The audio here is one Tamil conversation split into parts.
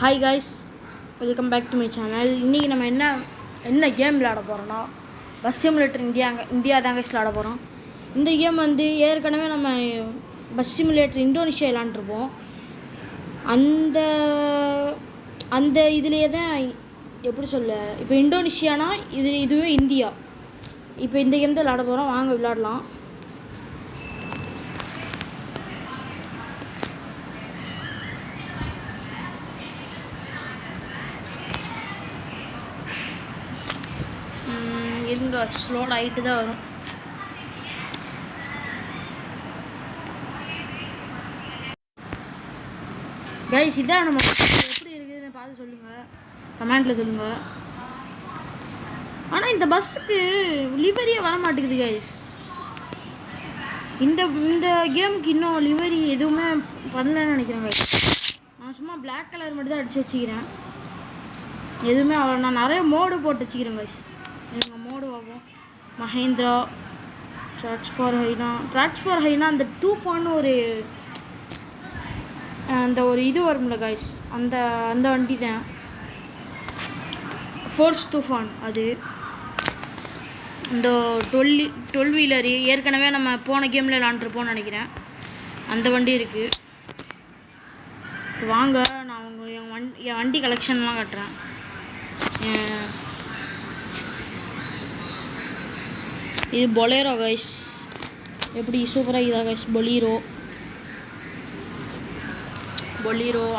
Hi guys, welcome back to my channel. இன்றைக்கி நம்ம என்ன கேம் விளையாட போகிறோன்னா பஸ் சிமுலேட்டர் இந்தியா தான் guys விளையாட போகிறோம். இந்த கேம் வந்து ஏற்கனவே நம்ம பஸ் சிமுலேட்டர் இந்தோனேஷியா விளாண்டுருப்போம். அந்த இதுலேயே தான் எப்படி சொல்ல, இப்போ இந்தோனேஷியானா இதுவே இந்தியா. இப்போ இந்த கேம் தான் விளையாட போகிறோம். வாங்க விளையாடலாம். இருங்க, ஸ்லோட் ஆகிட்டு தான் வரும். கைஸ், இதான் நம்ம எப்படி இருக்குதுன்னு பார்த்து சொல்லுங்கள், கமெண்ட்டில் சொல்லுங்கள். ஆனால் இந்த பஸ்ஸுக்கு லிவரியே வர மாட்டேங்குது கைஸ். இந்த கேமுக்கு இன்னும் லிவரி எதுவுமே பண்ணலன்னு நினைக்கிறேன் கைஸ். நான் சும்மா பிளாக் கலர் மட்டும் தான் அடித்து வச்சுக்கிறேன். எதுவுமே நான் நிறைய மோடு போட்டு வச்சுக்கிறேன் கைஸ். எங்கள் மோடு பார்ப்போம். மஹேந்திரா ட்ராக்ஸ் ஃபார் ஹைனா அந்த டூஃபான்னு ஒரு இது வரும்ல கைஸ், அந்த வண்டி தான் ஃபோர்ஸ் டூஃபான். அது இந்த 12 வீலரு ஏற்கனவே நம்ம போன கேமில் விளாண்டுருப்போம்னு நினைக்கிறேன். அந்த வண்டி இருக்குது. வாங்க, நான் என் வண்டி கலெக்ஷன்லாம் காட்டுறேன். இது பொலேரோ கைஸ். எப்படி சூப்பராக இதா கைஸ். பொலீரோ.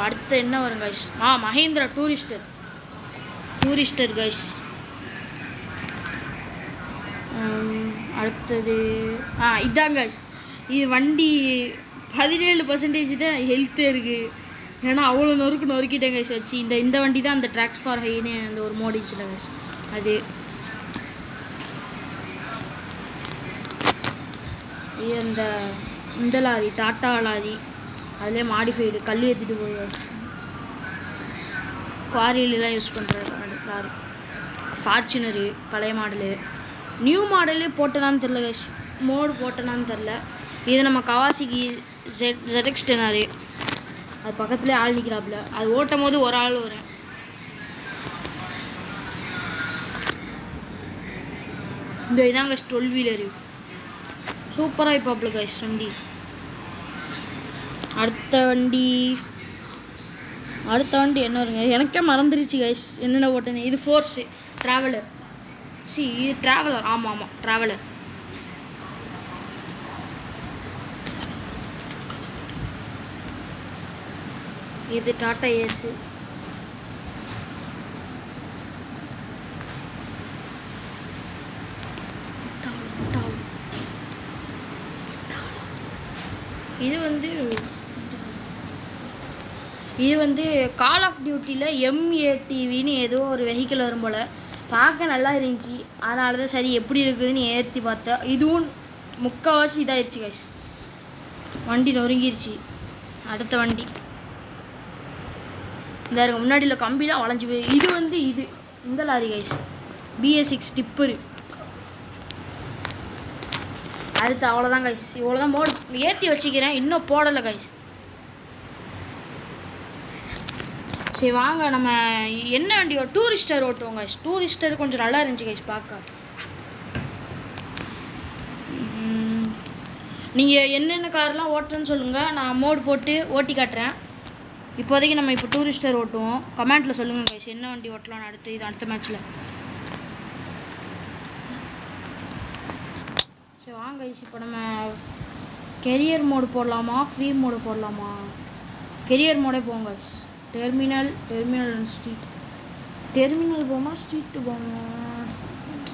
அடுத்து என்ன வரும் கைஸ்? Mahindra Tourister guys. அடுத்தது இதான் கைஸ். இது வண்டி 17% தான் ஹெல்த்தே இருக்குது. ஏன்னா அவ்வளோ நொறுக்கிட்டேன் கைஸ் வச்சு. இந்த வண்டி தான் அந்த ட்ராக்ஸ் ஃபார் ஹைன்னு அந்த ஒரு மோடிச்சுல கைஸ். அது இது இந்த லாரி டாட்டா லாரி, அதிலே மாடிஃபைடு கல் ஏற்றிட்டு போய் குவாரிலாம் யூஸ் பண்ணுற லாரி. ஃபார்ச்சுனரு பழைய மாடலு, நியூ மாடலு போட்டனான்னு தெரில கைஸ், மோடு போட்டனான்னு தெரில. இது நம்ம கவாசிக்கு ZX 10R. அது பக்கத்துலேயே ஆள் நிற்கிறாப்புல. அது ஓட்டும் போது ஒரு ஆள் வரும். இதான் கைஸ் 12 வீலரு. சூப்பராக இருப்பாப்புல கைஸ் வண்டி. அடுத்த வண்டி என்ன வருங்க? எனக்கே மறந்துருச்சு கைஸ் என்னென்ன ஓட்டுனேன். இது ஃபோர்ஸு ட்ராவலர். இது ட்ராவலர். ஆமாம் ட்ராவலர். இது டாட்டா ஏஸு. இது வந்து கால் ஆஃப் டியூட்டியில் MATVன்னு ஏதோ ஒரு வெஹிக்கிள் வரும் போல். பார்க்க நல்லா இருந்துச்சு, அதனால தான் சரி எப்படி இருக்குதுன்னு ஏற்றி பார்த்தேன். இதுவும் முக்கால்வாசி இதாகிடுச்சு கைஸ். வண்டி நொறுங்கிருச்சு. அடுத்த வண்டி இந்த முன்னாடியில் கம்பிலாம் வளைஞ்சி போய். இது இந்த லாரி கைஸ், BS6 டிப்பரு. அடுத்து அவ்வளோதான் கைஸ். இவ்வளோதான் மோடு ஏற்றி வச்சுக்கிறேன், இன்னும் போடலை கைஸ். சரி வாங்க, நம்ம என்ன வண்டியோ டூரிஸ்டர் ஓட்டுவோம் கைஸ். டூரிஸ்டர் கொஞ்சம் நல்லா இருந்துச்சு கைஸ் பார்க்க. நீங்கள் என்னென்ன கார்லாம் ஓட்டுறேன்னு சொல்லுங்கள், நான் மோடு போட்டு ஓட்டி காட்டுறேன். இப்போதைக்கு நம்ம இப்போ டூரிஸ்டர் ஓட்டுவோம். கமெண்ட்டில் சொல்லுங்கள் கைஸ் என்ன வண்டி ஓட்டலாம்னு அடுத்த மேட்ச்சில். சரி வாங்க கைஸ், இப்போ நம்ம கெரியர் மோடு போடலாமா ஃப்ரீ மோடு போடலாமா? கெரியர் மோடே போங்க கைஸ். Terminal street. டெர்மினல் போமா ஸ்ட்ரீட்டு போமா?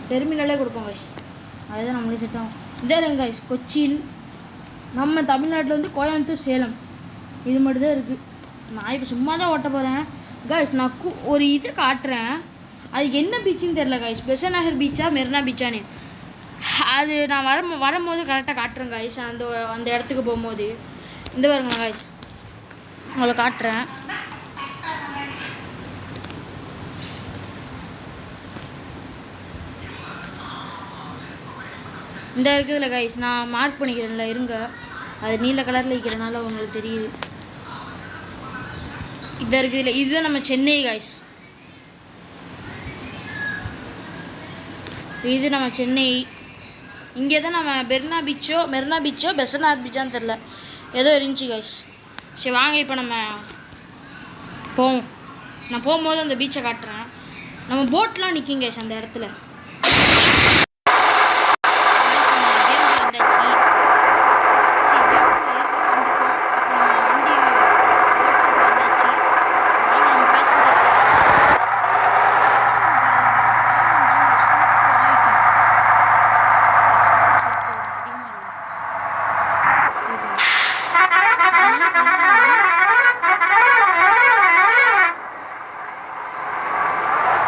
டெர்மினலே கொடுப்போம் கைஸ், அதுதான் நம்மளே செட் ஆகும். இதே கைஸ் கொச்சின். நம்ம தமிழ்நாட்டில் வந்து கோயம்புத்தூர், சேலம் இது மட்டும் தான் இருக்குது. நான் இப்போ சும்மா தான் ஓட்ட போகிறேன் கைஸ். நான் ஒரு இது காட்டுறேன், அது என்ன பீச்சுன்னு தெரில கைஸ். பெசநகர் பீச்சா மெரினா பீச்சான்னு அது நான் வரும்போது கரெக்டாக காட்டுறேன் கைஸ். அந்த இடத்துக்கு போகும்போது இந்த பாருங்க கைஸ், அவளை காட்டுறேன். இந்த இருக்குதுல்ல கைஸ், நான் மார்க் பண்ணிக்கிறேன்ல, இருங்க. அது நீல கலரில் இருக்கிறனால உங்களுக்கு தெரியுது. இதாக இருக்குது இல்லை, இதுதான் நம்ம சென்னை காய்ஸ். இது நம்ம சென்னை. இங்கே தான் நம்ம மெரினா பீச்சோ பெசனாத் பீச்சான்னு தெரில, ஏதோ இருந்துச்சு காய்ஸ். சரி வாங்க இப்போ நம்ம போவோம். நான் போகும்போது அந்த பீச்சை காட்டுறேன். நம்ம போட்லாம் நிற்கும் காய்ஸ் அந்த இடத்துல.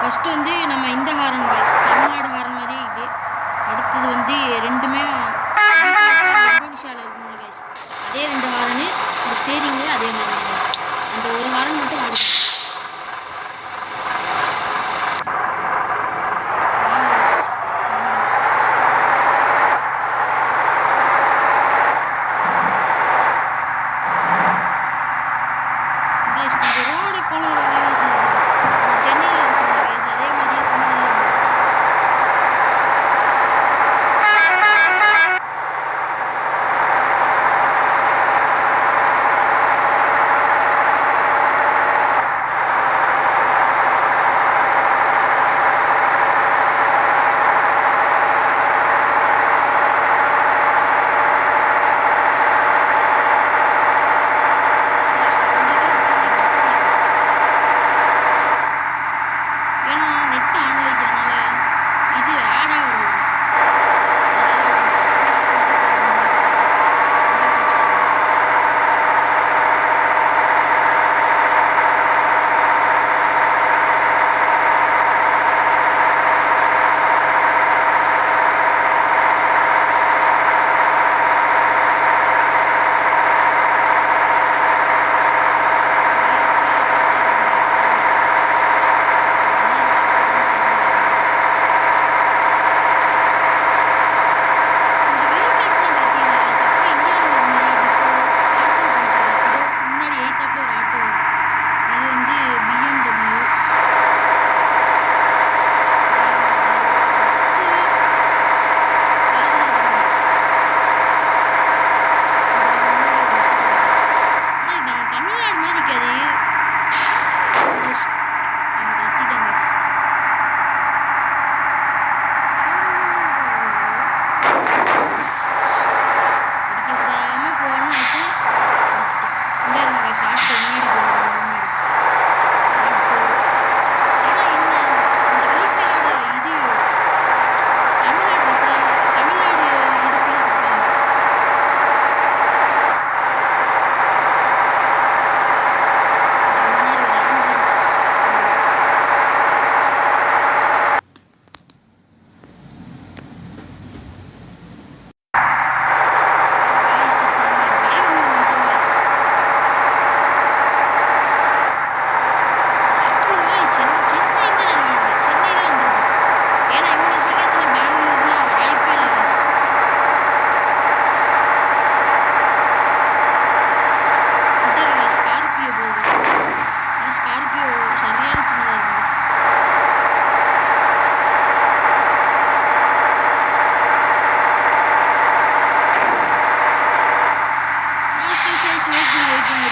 ஃபஸ்ட்டு வந்து நம்ம இந்த ஹாரன் காய்ஸ், தமிழ்நாடு ஹாரன் மாதிரி இது. அடுத்தது வந்து ரெண்டுமே இந்தோனேஷியாவில் இருக்குங்களா காய்ஸ், அதே 2 ஹாரனு. இந்த ஸ்டேரிங்லேயே அதே ஹாரன் காய்ஸ். அந்த ஒரு ஹாரன் மட்டும் மாறி கொஞ்சம் ரோடு கோளாறு காய்ஸ் இருக்குது. சென்னையில் இருக்குங்களா காய்ஸ், அதே மாதிரியே கோளாறு.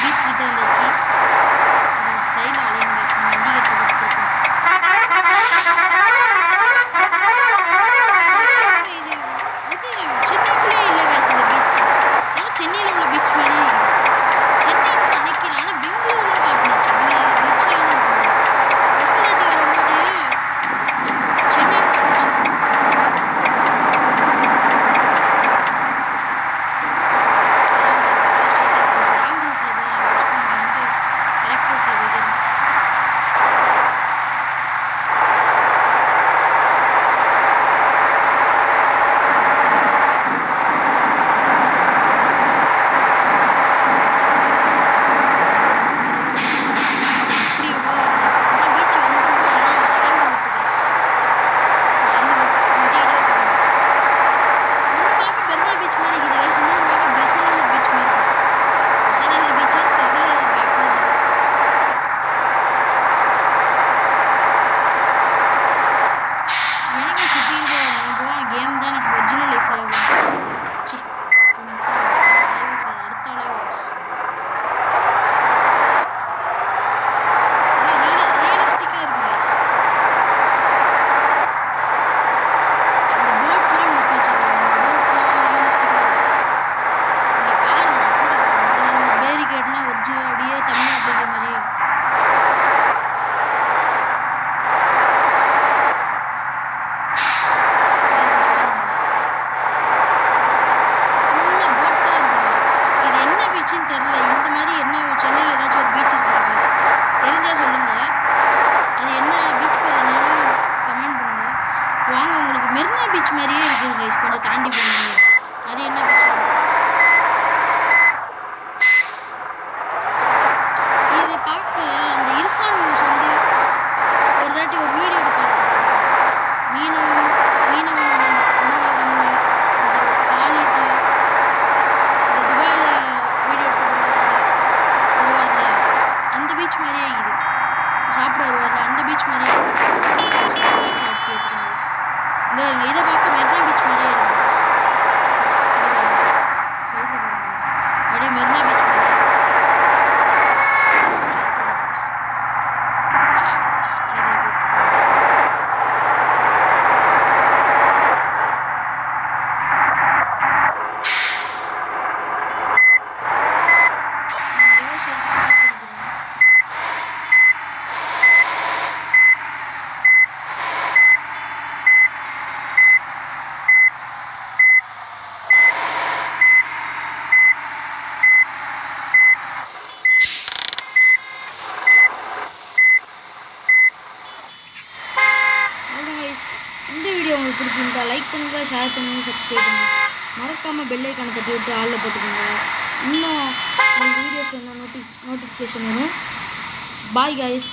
பீச் கிட்ட வந்தாச்சு. சைடில் அலையுங்க வண்டி கட்டு கொடுத்துருக்கோம். இது சென்னைக்குள்ளேயே இல்லை காசு இந்த பீச். ஆனால் சென்னையில் உள்ள பீச் மாதிரியே இருக்குது. சென்னைன்னு நினைக்கிறேன், ஆனால் பெங்களூருன்னு காட்டுச்சு. பீச் ஆகிடும் ஃபஸ்ட்டு தாட்டி வரும்போது சென்னைன்னு காட்டுச்சு. அப்படியே மெரினா பீச் இந்த வீடியோ உங்களுக்கு பிடிச்சிருந்தா லைக் பண்ணுங்கள், ஷேர் பண்ணுங்கள், சப்ஸ்கிரைப் பண்ணுங்கள். மறக்காமல் பெல் ஐக்கானை தட்டி விட்டு ஆளில் போட்டுக்கோங்க. இன்னும் உங்கள் வீடியோஸ் என்ன நோட்டிஃபிகேஷன் வரும். Bye guys.